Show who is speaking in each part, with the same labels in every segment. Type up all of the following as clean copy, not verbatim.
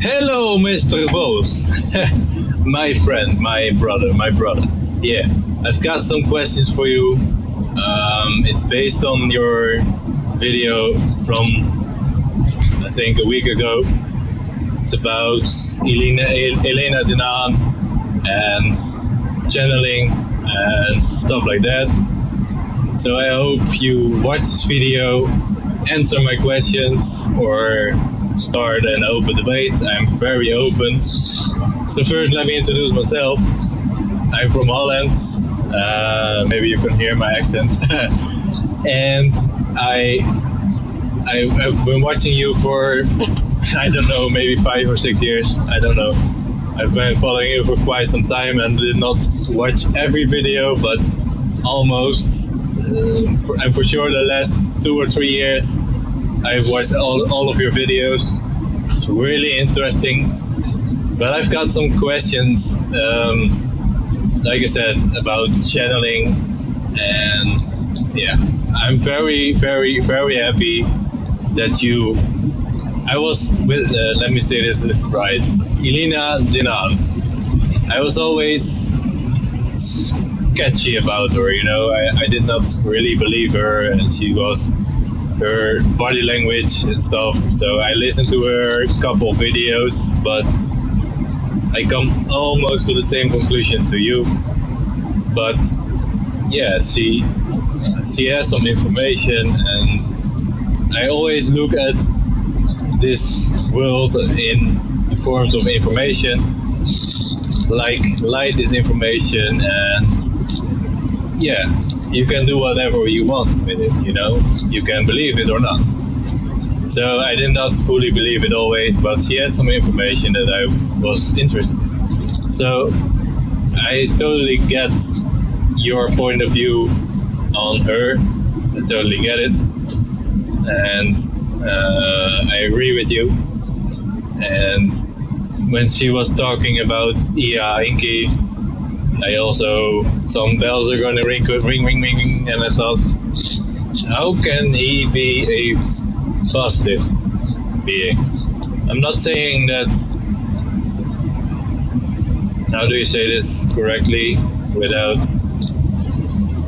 Speaker 1: Hello, Mr. Vose. My friend, my brother. Yeah, I've got some questions for you. It's based on your video from, I think, a week ago. It's about Elena Dinan and channeling and stuff like that. So I hope you watch this video, answer my questions, or start an open debate. I'm very open. So first, let me introduce myself. I'm from Holland. Maybe you can hear my accent. And I've been watching you for, I don't know, maybe 5 or 6 years. I don't know. I've been following you for quite some time and did not watch every video, but almost. And for sure the last 2 or 3 years I've watched all of your videos. It's really interesting. But I've got some questions, like I said, about channeling. And yeah, I'm very, very, very happy that I was with, let me say this right, Elena Dinan. I was always sketchy about her, I did not really believe her, and her body language and stuff. So I listened to her couple of videos, but I come almost to the same conclusion to you. But yeah, she has some information, and I always look at this world in forms of information. Like light is information, and yeah, you can do whatever you want with it, you can believe it or not. So I did not fully believe it always, but she had some information that I was interested in. So I totally get your point of view on her. I totally get it, and I agree with you. And when she was talking about Ia Inki, I also, some bells are going to ring, and I thought, how can he be a positive being? I'm not saying that, how do you say this correctly without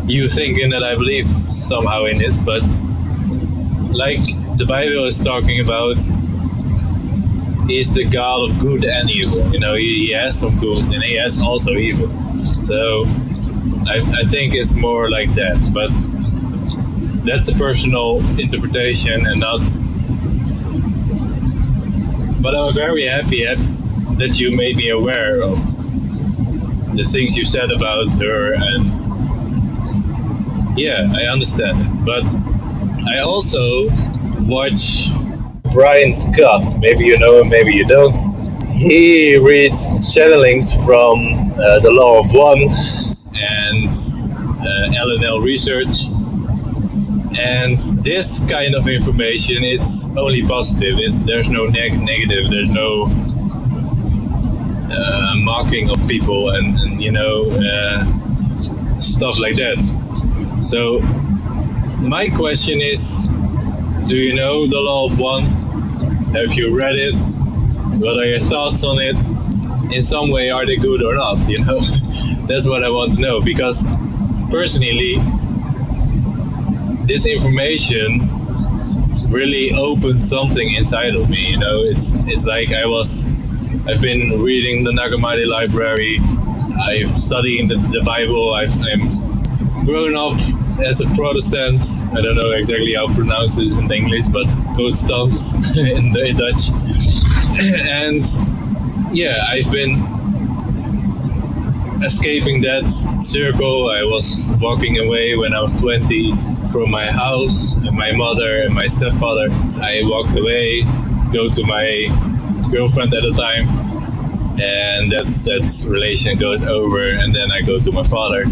Speaker 1: you thinking that I believe somehow in it, but like the Bible is talking about, he's the God of good and evil. He has some good and he has also evil. So I think it's more like that. But that's a personal interpretation and not. But I'm very happy that you made me aware of the things you said about her, and yeah, I understand it. But I also watch Brian Scott, maybe you know him, maybe you don't. He reads channelings from The Law of One and LNL research. And this kind of information, it's only positive. There's no negative, there's no mocking of people and stuff like that. So my question is, do you know The Law of One? Have you read it? What are your thoughts on it? In some way, are they good or not? That's what I want to know, because personally, this information really opened something inside of me. It's like I've been reading the Nagamadi library. I've studied the Bible. I'm grown up as a Protestant. I don't know exactly how to pronounce this in English, but Protestant in Dutch. And yeah, I've been escaping that circle. I was walking away when I was 20 from my house and my mother and my stepfather. I walked away, go to my girlfriend at the time, and that relation goes over, and then I go to my father.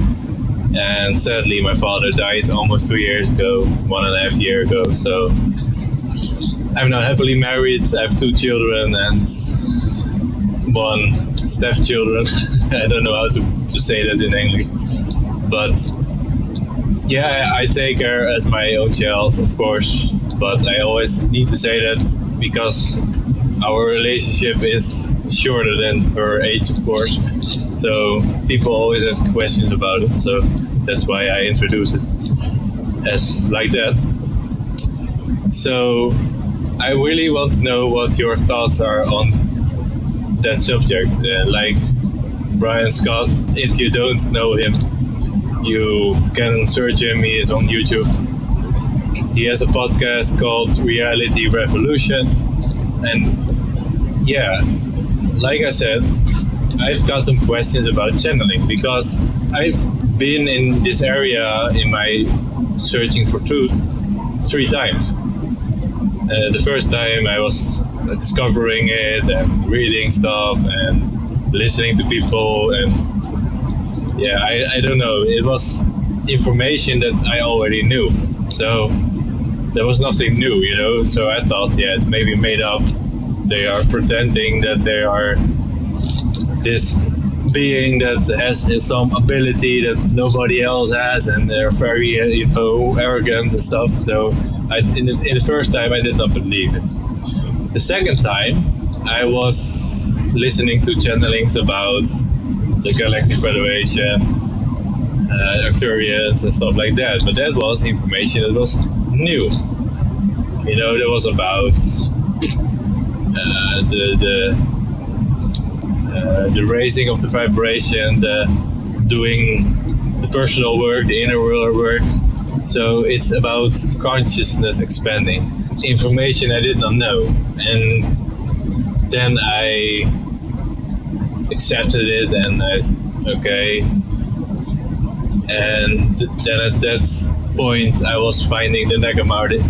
Speaker 1: And sadly, my father died almost 2 years ago, 1.5 years ago. So I'm now happily married. I have 2 children and 1 stepchildren. I don't know how to say that in English. But yeah, I take her as my own child, of course. But I always need to say that because our relationship is shorter than her age, of course. So people always ask questions about it. So that's why I introduce it as like that. So I really want to know what your thoughts are on that subject. Like Brian Scott, if you don't know him, you can search him. He is on YouTube. He has a podcast called Reality Revolution. And yeah, like I said, I've got some questions about channeling because I've been in this area in my searching for truth 3 times. The first time I was discovering it and reading stuff and listening to people, and yeah, I don't know, it was information that I already knew, so there was nothing new, you know. So I thought, yeah, it's maybe made up. They are pretending that they are this being that has some ability that nobody else has, and they're very arrogant and stuff. So in the first time I did not believe it. The second time I was listening to channelings about the Galactic Federation, Arcturians and stuff like that, but that was information that was new. You know, that was about the raising of the vibration, the doing the personal work, the inner work. So it's about consciousness expanding. Information I did not know, and then I accepted it, and okay. And then at that point, I was finding the Nag Hammadi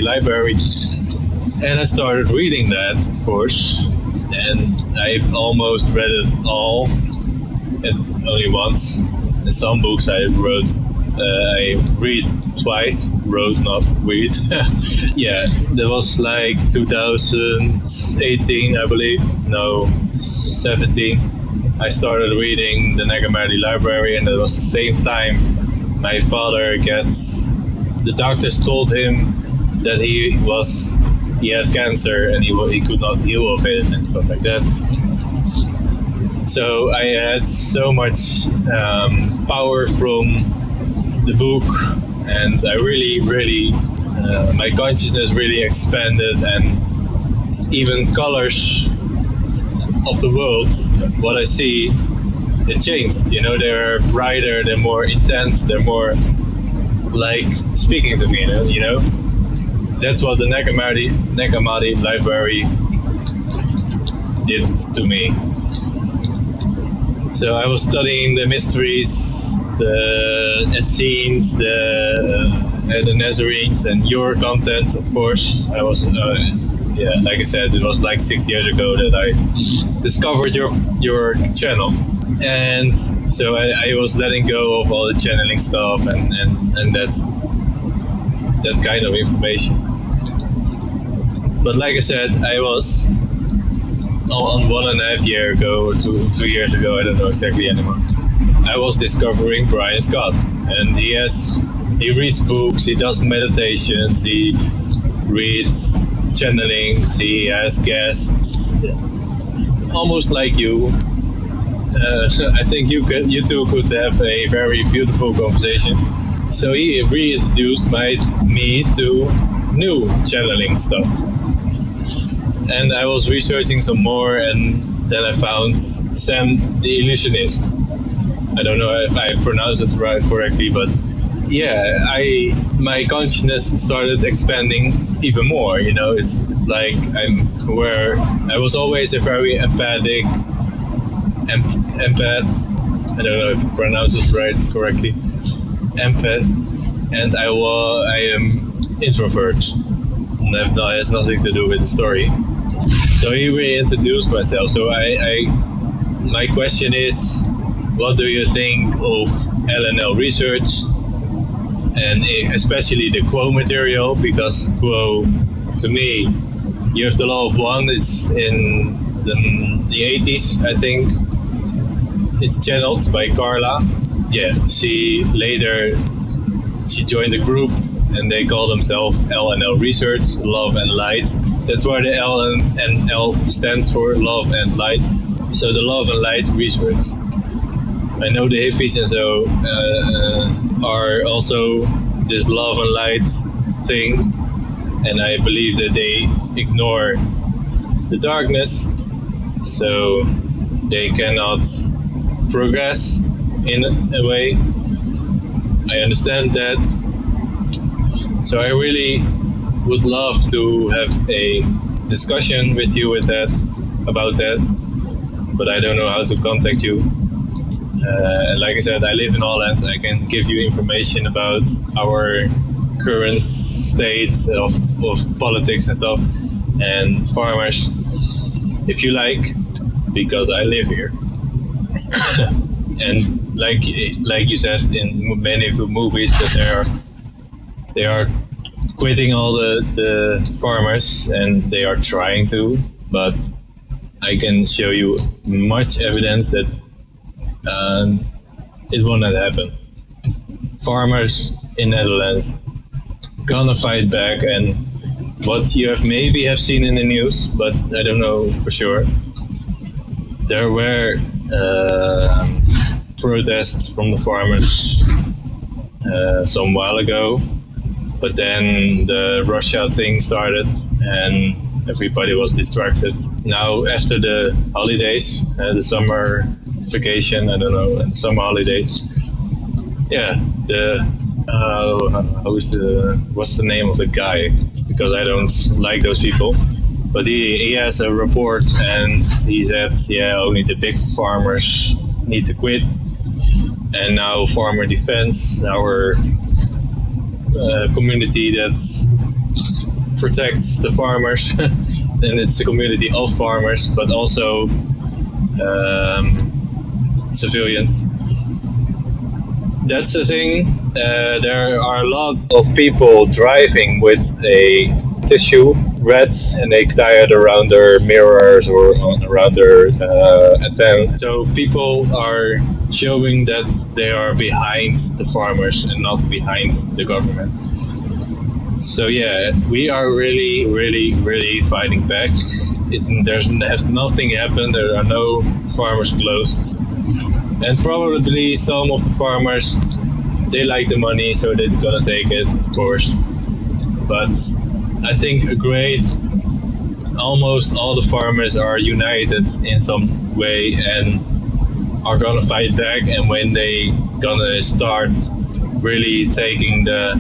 Speaker 1: library, and I started reading that, of course. And I've almost read it all, and only once. And some books I read twice, wrote, not read. Yeah, that was like 2018, I believe. No, 17. I started reading the Nag Hammadi library, and it was the same time my father the doctors told him that he had cancer and he could not heal of it and stuff like that. So I had so much power from the book, and I really my consciousness really expanded, and even colors of the world, what I see, it changed. You know, they're brighter, they're more intense, they're more like speaking to me, you know. That's what the Nag Hammadi library did to me. So I was studying the mysteries, the Essenes, the Nazarenes, and your content, of course. I was, like I said, it was like 6 years ago that I discovered your channel. And so I was letting go of all the channeling stuff and that's that kind of information. But like I said, I was on 1.5 years ago or 2 years ago, I don't know exactly anymore, I was discovering Brian Scott, and he reads books, he does meditations, he reads channelings, he has guests, almost like you. I think you two could have a very beautiful conversation. So he reintroduced me to new channeling stuff. And I was researching some more, and then I found Sam the Illusionist. I don't know if I pronounced it correctly, but yeah, my consciousness started expanding even more. You know, it's like I was always a very empathic empath. I don't know if I pronounced it correctly. Empath, and I am introvert. That has nothing to do with the story. So he reintroduced myself. So my question is, what do you think of LNL research, and especially the Quo material? Because Quo, to me, you have the Law of One. It's in the 80s, I think. It's channeled by Carla. Yeah, she joined a group, and they call themselves LNL Research, Love and Light. That's why the L and L stands for love and light. So the love and light research. I know the hippies and so are also this love and light thing, and I believe that they ignore the darkness, so they cannot progress in a way. I understand that. So I really would love to have a discussion with you about that, but I don't know how to contact you. Like I said, I live in Holland. I can give you information about our current state of politics and stuff, and farmers, if you like, because I live here. And like you said in many of the movies, that they are quitting all the farmers, and they are trying to, but I can show you much evidence that it will not happen. Farmers in Netherlands gonna fight back, and what you maybe have seen in the news, but I don't know for sure. There were protests from the farmers some while ago, but then the Russia thing started and everybody was distracted. Now after the holidays, the summer vacation, I don't know, and summer holidays, yeah, what's the name of the guy? Because I don't like those people. But he has a report, and he said, yeah, only the big farmers need to quit. And now Farmer Defense, our community that protects the farmers, and it's a community of farmers, but also civilians. That's the thing. There are a lot of people driving with a tissue red, and they tie it around their mirrors or around their antenna. So people are showing that they are behind the farmers and not behind the government. So yeah, we are really, really, really fighting back. Has nothing happened. There are no farmers closed. And probably some of the farmers, they like the money, so they're gonna take it, of course. But I think almost all the farmers are united in some way and are gonna fight back. And when they gonna start really taking the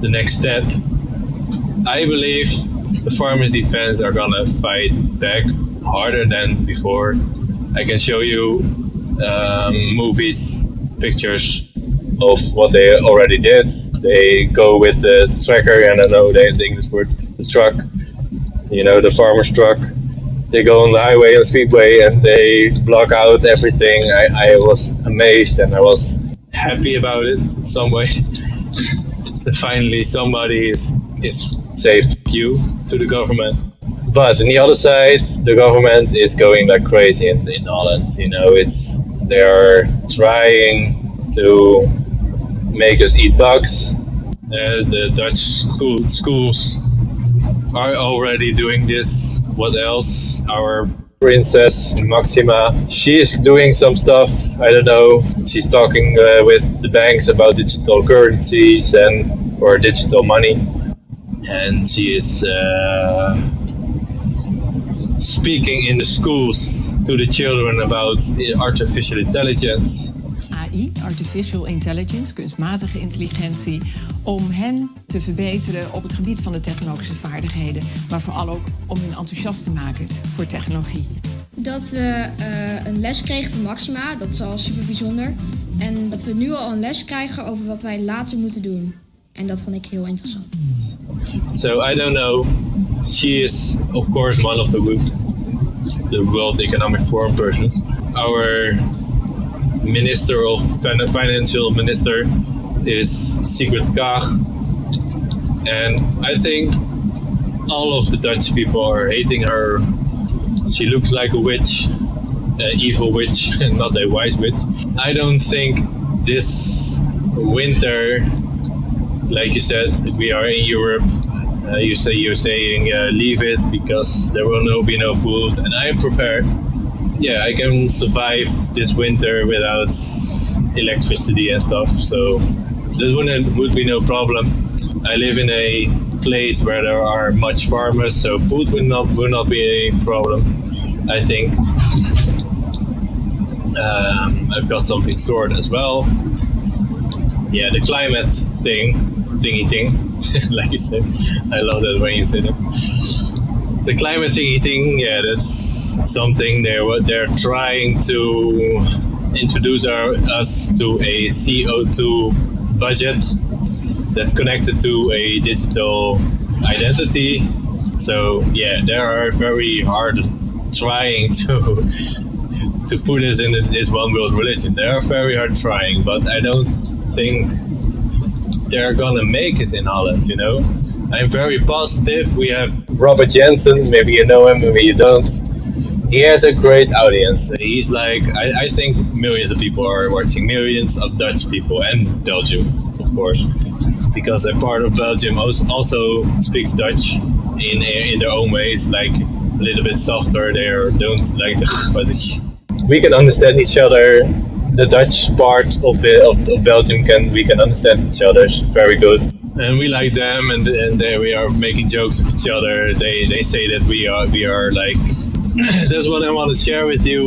Speaker 1: next step, I believe the Farmers Defense are gonna fight back harder than before. I can show you movies, pictures of what they already did. They go with the tracker, and I know the English word, the truck, the farmer's truck. They go on the highway and speedway, and they block out everything. I was amazed, and I was happy about it in some way. Finally somebody is saved you to the government. But on the other side, the government is going like crazy in Holland. They are trying to make us eat bugs. The Dutch schools are already doing this. What else? Our princess Maxima, she is doing some stuff. I don't know. She's talking with the banks about digital currencies or digital money, and she is speaking in the schools to the children about artificial intelligence.
Speaker 2: AI, artificial intelligence, kunstmatige intelligentie, om hen te verbeteren op het gebied van de technologische vaardigheden, maar vooral ook om hen enthousiast te maken voor technologie.
Speaker 3: Dat we een les kregen van Maxima, dat is al super bijzonder. En dat we nu al een les krijgen over wat wij later moeten doen. En dat vond ik heel interessant.
Speaker 1: So I don't know. She is of course one of the World Economic Forum persons. Our financial minister is Sigrid Kaag. And I think all of the Dutch people are hating her. She looks like a witch, an evil witch, not a wise witch. I don't think this winter, like you said, we are in Europe. You're saying leave it because there will be no food, and I am prepared. Yeah, I can survive this winter without electricity and stuff, so that would be no problem. I live in a place where there are much farmers, so food will not be a problem, I think. I've got something stored as well. Yeah, the climate thingy thing, like you said. I love that when you say that. The climate thingy thing, yeah, that's something they're trying to introduce us to a CO2 budget that's connected to a digital identity. So yeah, they are very hard trying to put us in this one world religion. They are very hard trying, but I don't think they're gonna make it in Holland, you know. I'm very positive. We have Robert Jensen, maybe you know him, maybe you don't. He has a great audience. He's like, I think millions of people are watching, millions of Dutch people, and Belgium, of course, because a part of Belgium also speaks Dutch in their own ways, like a little bit softer. They don't like but we can understand each other. The Dutch part of Belgium we can understand each other very good, and we like them, and there we are making jokes with each other. They say that we are like. That's what I want to share with you.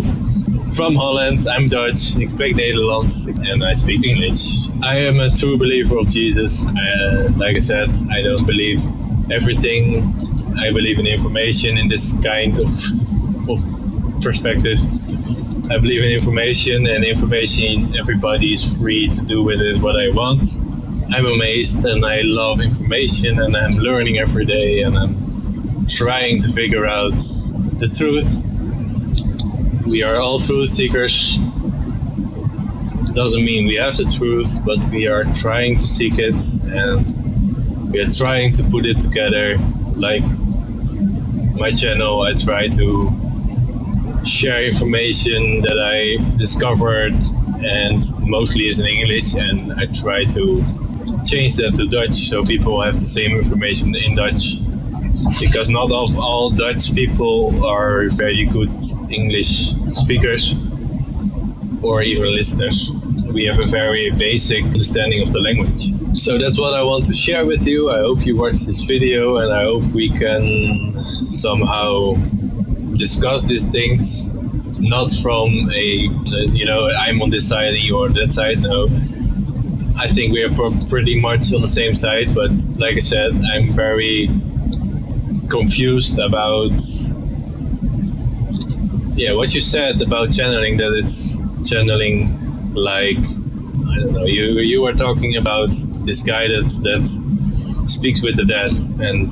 Speaker 1: From Holland, I'm Dutch, ik spreek Nederlands, and I speak English. I am a true believer of Jesus. Like I said, I don't believe everything. I believe in information in this kind of perspective. I believe in information, and information, everybody is free to do with it what I want. I'm amazed, and I love information, and I'm learning every day, and I'm trying to figure out the truth. We are all truth seekers. Doesn't mean we have the truth, but we are trying to seek it, and we are trying to put it together. Like my channel, I try to share information that I discovered, and mostly is in English, and I try to change that to Dutch so people have the same information in Dutch. Because not all Dutch people are very good English speakers or even listeners. We have a very basic understanding of the language. So that's what I want to share with you. I hope you watch this video, and I hope we can somehow discuss these things, not from I'm on this side and you're on that side. No, I think we are pretty much on the same side, but like I said, I'm very confused about what you said about channeling, that it's channeling like, I don't know, you were talking about this guy that speaks with the dead and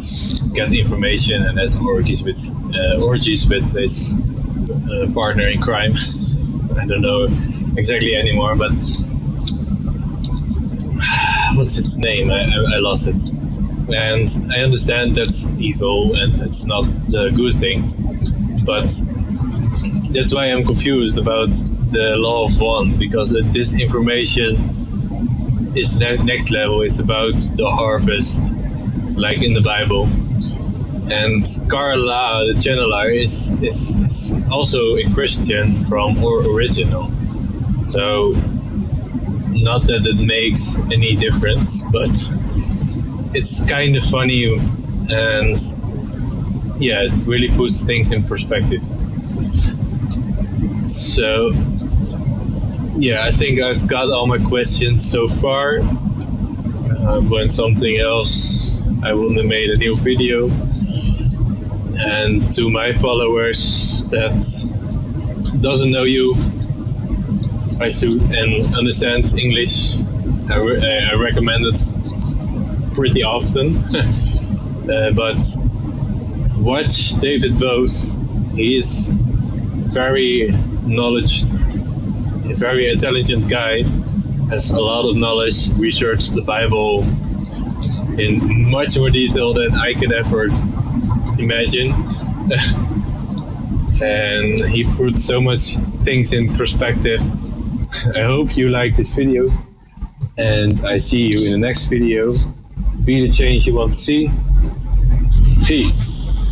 Speaker 1: get information and has orgies with his partner in crime. I don't know exactly anymore, but what's its name? I lost it. And I understand that's evil and that's not the good thing, but that's why I'm confused about the law of one, because this information is the next level. It's about the harvest, like in the Bible. And Carla, the channeler, is also a Christian from original. So not that it makes any difference, but it's kind of funny, and it really puts things in perspective. So I think I've got all my questions so far. When something else, I will have made a new video. And to my followers that doesn't know you, and understand English, I recommend it pretty often. But watch David Vose. He is very a very intelligent guy, has a lot of knowledge, researched the Bible in much more detail than I could ever imagine. And he put so much things in perspective. I hope you like this video, and I see you in the next video. Be the change you want to see. Peace.